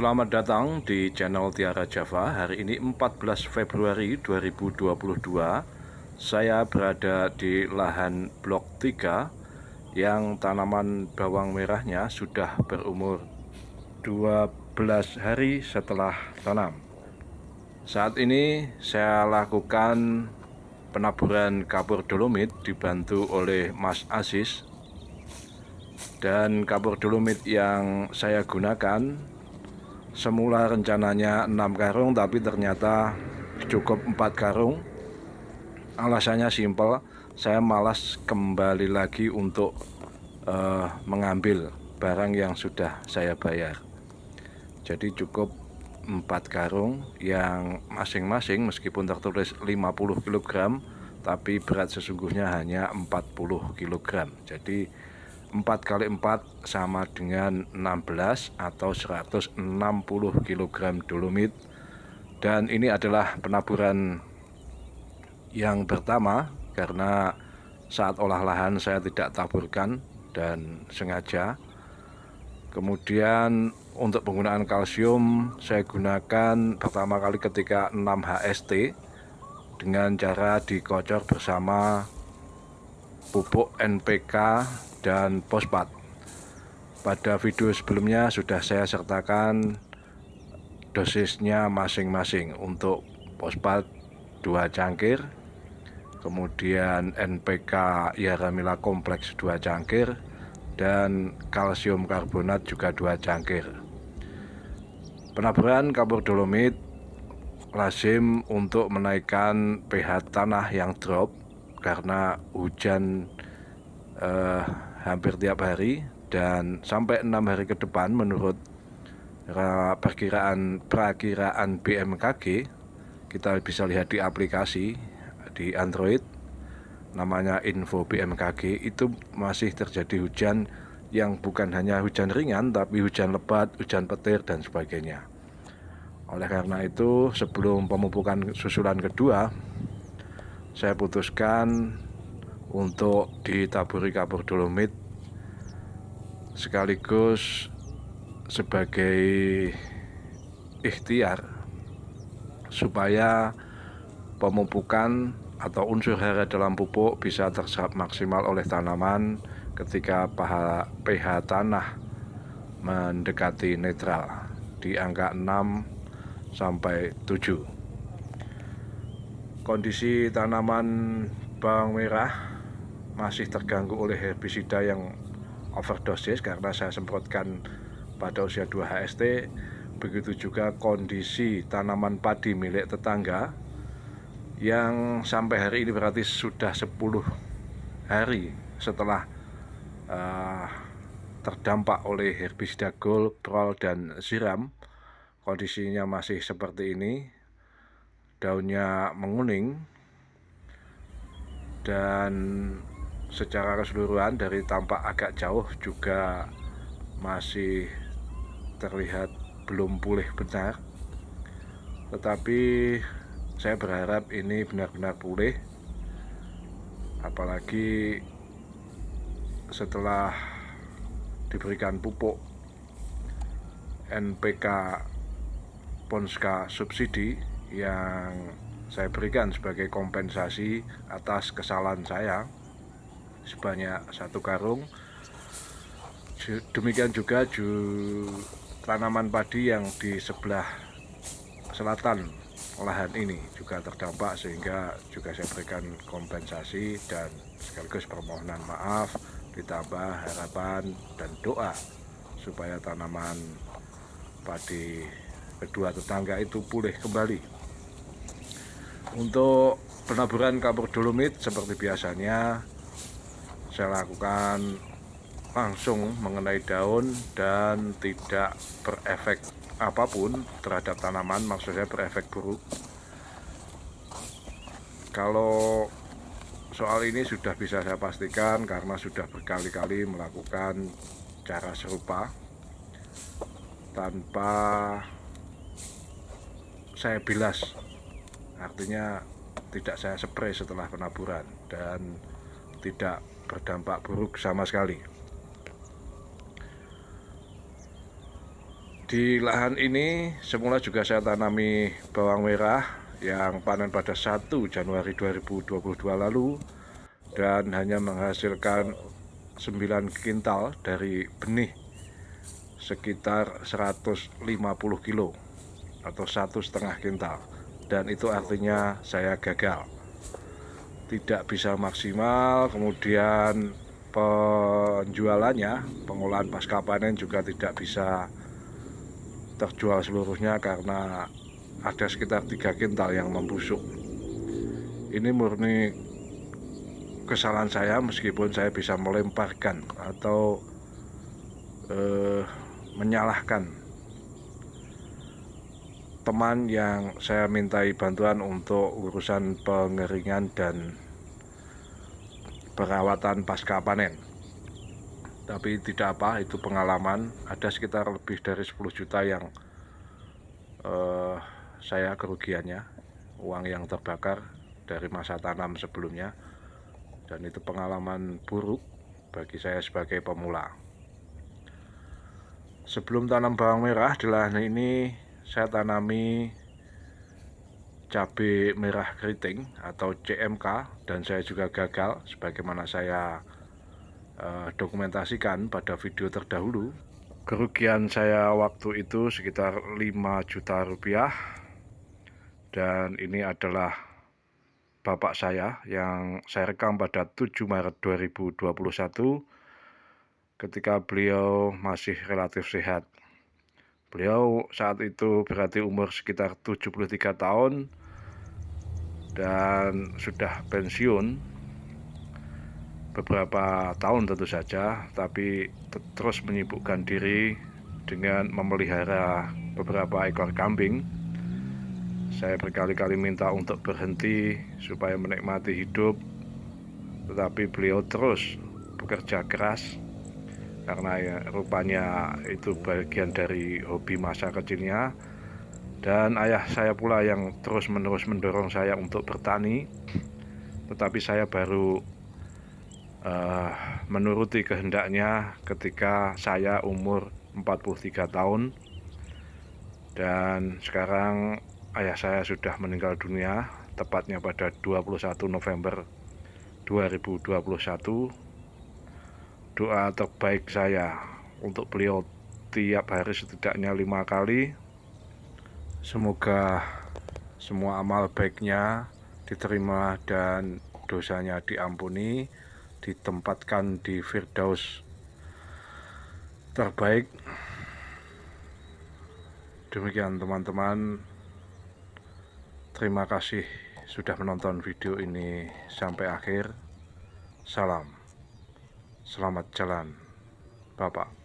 Selamat datang di channel Tiara Java. Hari ini 14 Februari 2022. Saya berada di lahan blok 3 yang tanaman bawang merahnya sudah berumur 12 hari setelah tanam. Saat ini saya lakukan penaburan kapur dolomit dibantu oleh Mas Aziz. Dan kapur dolomit yang saya gunakan semula rencananya 6 karung, tapi ternyata cukup 4 karung. Alasannya simpel, saya malas kembali lagi untuk mengambil barang yang sudah saya bayar. Jadi cukup 4 karung yang masing-masing meskipun tertulis 50 kg, tapi berat sesungguhnya hanya 40 kg. Jadi 4 kali 4 sama dengan 16 atau 160 kg dolomit. Dan ini adalah penaburan yang pertama karena saat olah lahan saya tidak taburkan dan sengaja. Kemudian untuk penggunaan kalsium saya gunakan pertama kali ketika 6 HST dengan cara dikocor bersama pupuk NPK dan fosfat. Pada video sebelumnya sudah saya sertakan dosisnya masing-masing. Untuk fosfat 2 cangkir, kemudian NPK Yaramila kompleks 2 cangkir, dan kalsium karbonat juga 2 cangkir. Penaburan kapur dolomit lazim untuk menaikkan pH tanah yang drop karena hujan hampir tiap hari, dan sampai 6 hari ke depan menurut perakiraan BMKG. Kita bisa lihat di aplikasi di Android namanya Info BMKG, itu masih terjadi hujan yang bukan hanya hujan ringan tapi hujan lebat, hujan petir dan sebagainya. Oleh karena itu sebelum pemupukan susulan kedua, saya putuskan untuk ditaburi kapur dolomit sekaligus sebagai ikhtiar supaya pemupukan atau unsur hara dalam pupuk bisa terserap maksimal oleh tanaman ketika pH tanah mendekati netral di angka 6 sampai 7. Kondisi tanaman bawang merah masih terganggu oleh herbisida yang overdosis karena saya semprotkan pada usia 2 HST. Begitu juga kondisi tanaman padi milik tetangga yang sampai hari ini berarti sudah 10 hari setelah terdampak oleh herbisida Gold, Prol, dan Siram. Kondisinya masih seperti ini, daunnya menguning, dan secara keseluruhan dari tampak agak jauh juga masih terlihat belum pulih benar. Tetapi saya berharap ini benar-benar pulih, apalagi setelah diberikan pupuk NPK Ponska subsidi yang saya berikan sebagai kompensasi atas kesalahan saya sebanyak 1 karung. Demikian juga tanaman padi yang di sebelah selatan lahan ini juga terdampak, sehingga juga saya berikan kompensasi dan sekaligus permohonan maaf ditambah harapan dan doa supaya tanaman padi kedua tetangga itu pulih kembali. Untuk penaburan kapur dolomit seperti biasanya saya lakukan langsung mengenai daun dan tidak berefek apapun terhadap tanaman, maksud saya berefek buruk. Kalau soal ini sudah bisa saya pastikan karena sudah berkali-kali melakukan cara serupa tanpa saya bilas, artinya tidak saya spray setelah penaburan, dan tidak berdampak buruk sama sekali. Di lahan ini semula juga saya tanami bawang merah yang panen pada 1 Januari 2022 lalu dan hanya menghasilkan 9 kintal dari benih sekitar 150 kilo atau 1,5 kintal, dan itu artinya saya gagal, tidak bisa maksimal. Kemudian penjualannya, pengolahan pasca panen juga tidak bisa terjual seluruhnya karena ada sekitar 3 kintal yang membusuk. Ini murni kesalahan saya, meskipun saya bisa melemparkan atau menyalahkan teman yang saya mintai bantuan untuk urusan pengeringan dan perawatan pasca panen. Tapi tidak apa, itu pengalaman. Ada sekitar lebih dari 10 juta yang saya kerugiannya, uang yang terbakar dari masa tanam sebelumnya, dan itu pengalaman buruk bagi saya sebagai pemula. Sebelum tanam bawang merah di lahan ini, saya tanami cabai merah keriting atau CMK, dan saya juga gagal sebagaimana saya dokumentasikan pada video terdahulu. Kerugian saya waktu itu sekitar 5 juta rupiah, dan ini adalah bapak saya yang saya rekam pada 7 Maret 2021 ketika beliau masih relatif sehat. Beliau saat itu berarti umur sekitar 73 tahun dan sudah pensiun beberapa tahun tentu saja, tapi terus menyibukkan diri dengan memelihara beberapa ekor kambing. Saya berkali-kali minta untuk berhenti supaya menikmati hidup, tetapi beliau terus bekerja keras karena ya, rupanya itu bagian dari hobi masa kecilnya. Dan ayah saya pula yang terus-menerus mendorong saya untuk bertani, tetapi saya baru menuruti kehendaknya ketika saya umur 43 tahun. Dan sekarang ayah saya sudah meninggal dunia, tepatnya pada 21 November 2021. Doa terbaik saya untuk beliau tiap hari setidaknya 5 kali. Semoga semua amal baiknya diterima dan dosanya diampuni, ditempatkan di Firdaus terbaik. Demikian teman-teman, terima kasih sudah menonton video ini sampai akhir. Salam, selamat jalan Bapak.